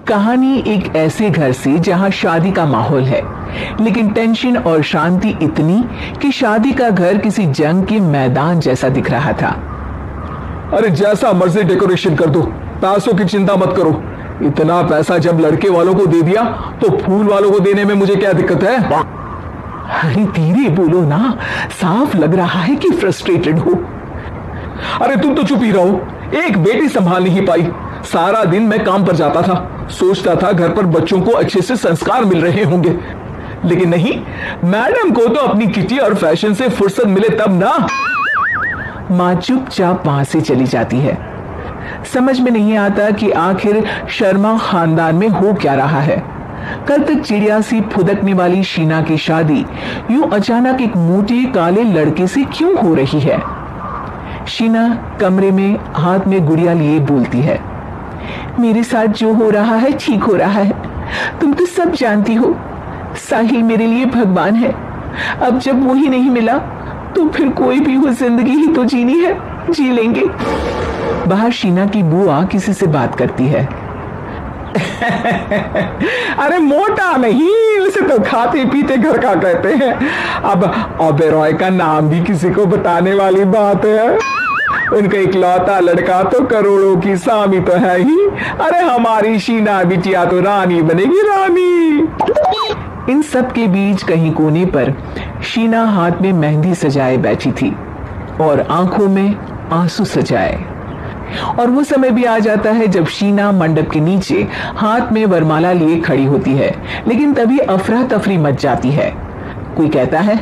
कहानी एक ऐसे घर से जहां शादी का माहौल है, लेकिन टेंशन और शांति इतनी कि शादी का घर किसी जंग के मैदान जैसा दिख रहा था। अरे जैसा मर्जी डेकोरेशन कर दो, पैसों की चिंता मत करो। इतना पैसा जब लड़के वालों को दे दिया तो फूल वालों को देने में मुझे क्या दिक्कत है? अरे धीरे बोलो ना, साफ लग रहा है कि फ्रस्ट्रेटेड हो। अरे तुम तो चुप ही रहो, एक बेटी संभाल नहीं पाई। सारा दिन मैं काम पर जाता था, सोचता था घर पर बच्चों को अच्छे से संस्कार मिल रहे होंगे, लेकिन नहीं, मैडम को तो अपनी किटी और फैशन से फुर्सत मिले तब ना। माँ चुपचाप वहां से चली जाती है। समझ में नहीं आता कि आखिर शर्मा खानदान में हो क्या रहा है। कल तक चिड़िया सी फुदकने वाली शीना की शादी यूं अचानक एक मोटे काले लड़के से क्यों हो रही है? शीना कमरे में हाथ में गुड़िया लिए बोलती है, मेरे साथ जो हो रहा है ठीक हो रहा है। तुम तो सब जानती हो, साहिल मेरे लिए भगवान है। अब जब वो ही नहीं मिला तो फिर कोई भी हो जिंदगी ही तो जीनी है, जी लेंगे। बाहर शीना की बुआ किसी से बात करती है। अरे मोटा नहीं, उसे तो खाते पीते घर का कहते हैं। अब ओबेरॉय का नाम भी किसी को बताने वाली बात है। उनका इकलौता लड़का तो करोड़ों की सामी तो है ही। अरे हमारी शीना बिटिया तो रानी बनेगी, रानी। इन सब के बीच कहीं कोने पर शीना हाथ में मेहंदी सजाए बैठी थी और आंखों में आंसू सजाए। और वो समय भी आ जाता है जब शीना मंडप के नीचे हाथ में वरमाला लिए खड़ी होती है, लेकिन तभी अफरा तफरी मच जाती है। कोई कहता है,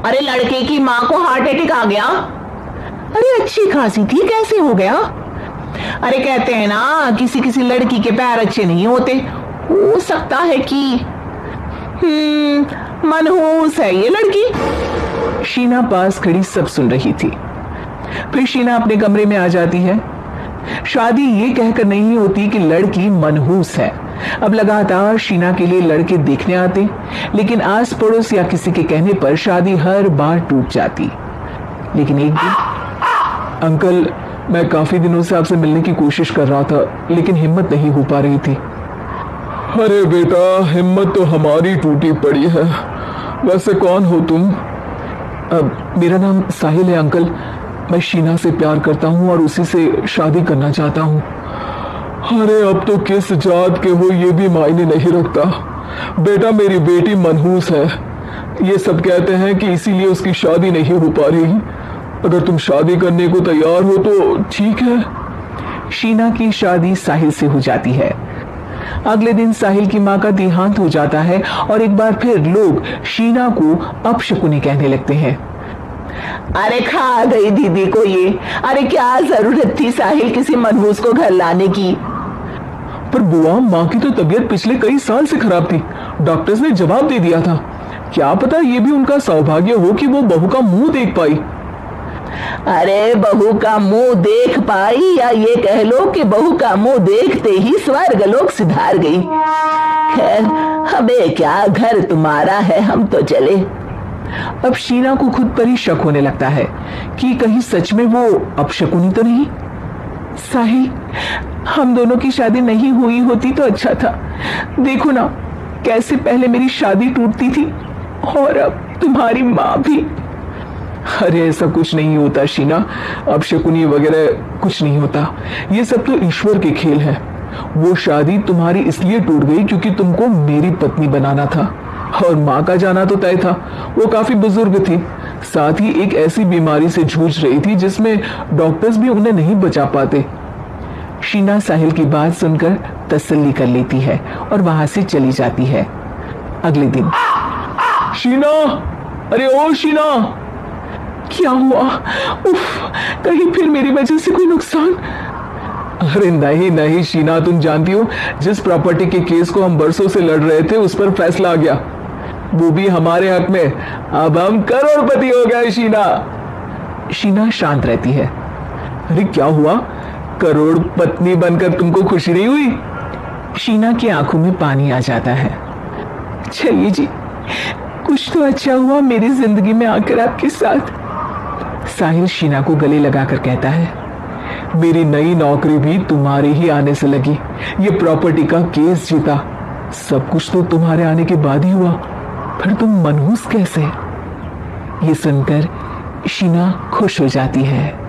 अरे लड़के की माँ को हार्ट अटैक आ गया। अरे अच्छी खासी थी, कैसे हो गया? अरे कहते हैं ना, किसी किसी लड़की के पैर अच्छे नहीं होते, हो सकता है कि मनहूस है ये लड़की। शीना पास खड़ी सब सुन रही थी। फिर शीना अपने कमरे में आ जाती है। शादी ये कहकर नहीं होती कि लड़की मनहूस है। अब लगातार शीना के लिए लड़के देखने आते, लेकिन आस पड़ोस या किसी के कहने पर शादी हर बार टूट जाती। लेकिन एक दिन, अंकल, मैं काफी दिनों से आपसे मिलने की कोशिश कर रहा था, लेकिन हिम्मत नहीं हो पा रही थी। अरे बेटा, हिम्मत तो हमारी टूटी पड़ी है। वैसे कौन हो तुम? मेरा नाम साहिल है अंकल। मैं शीना से प्यार करता हूँ और उसी से शादी करना चाहता हूँ। अरे अब तो किस जात के हो ये भी मायने नहीं रखता। बेटा, मेरी बेटी मनहूस है। ये सब कहते हैं कि इसीलिए उसकी शादी नहीं हो पा रही। अगर तुम शादी करने को तैयार हो तो ठीक है। शीना की शादी साहिल से हो जाती है। अगले दिन साहिल की मां का देहांत हो जाता है और एक बार फिर लोग शीना को अपशकुनी कहने लगते हैं। अरे खा गई दीदी को ये। अरे क्या जरूरत थी साहिल किसी मनहूस को घर लाने की? पर बुआ, माँ की तो तबीयत पिछले कई साल से खराब थी। डॉक्टर्स ने जवाब दे दिया था। क्या पता ये भी उनका सौभाग्य हो कि वो बहू का मुंह देख पाई। अरे बहू का मुंह देख पाई, या ये कह लो कि बहू का मुंह देखते ही स्वर्ग लोक सिधार गई। खैर, हमें क्या, घर तुम्हारा है, हम तो चले। अब शीना को खुद पर ही शक होने लगता है कि कहीं सच में वो अपशकुनी तो नहीं। साहिल, हम दोनों की शादी नहीं हुई होती तो अच्छा था। देखो ना, कैसे पहले मेरी शादी टूटती थी और अब तुम्हारी माँ भी। अरे ऐसा कुछ नहीं होता शीना, अपशकुनी वगैरह कुछ नहीं होता। ये सब तो ईश्वर के खेल है। वो शादी तुम्हारी इसलिए टूट गई क्योंकि तुमको मेरी पत्नी बनाना था, और माँ का जाना तो तय था। वो काफी बुजुर्ग थी, साथ ही एक ऐसी बीमारी से जूझ रही थी जिसमें डॉक्टर्स भी उन्हें नहीं बचा पाते। शीना साहिल की बात सुनकर तसल्ली कर लेती है और वहां से चली जाती है। अगले दिन, शीना, अरे ओ शीना, क्या हुआ? उफ, कहीं फिर मेरी वजह से कोई नुकसान? अरे नहीं नहीं शीना, तुम जानती हो, जिस प्रॉपर्टी के केस को हम बरसों से लड़ रहे थे उस पर फैसला आ गया, वो भी हमारे हक में। अब हम करोड़पति हो गए शीना। शीना शांत रहती है। अरे क्या हुआ? करोड़ पत्नी बनकर तुमको खुशी नहीं हुई? शीना की आंखों में पानी आ जाता है। चलिए जी, कुछ तो अच्छा हुआ मेरी जिंदगी में आकर आपके साथ। साहिल शीना को गले लगाकर कहता है, मेरी नई नौकरी भी तुम्हारे ही आने से लगी, ये प्रॉपर्टी का केस जीता, सब कुछ तो तुम्हारे आने के बाद ही हुआ। फिर तुम मनहूस कैसे? ये सुनकर शीना खुश हो जाती है।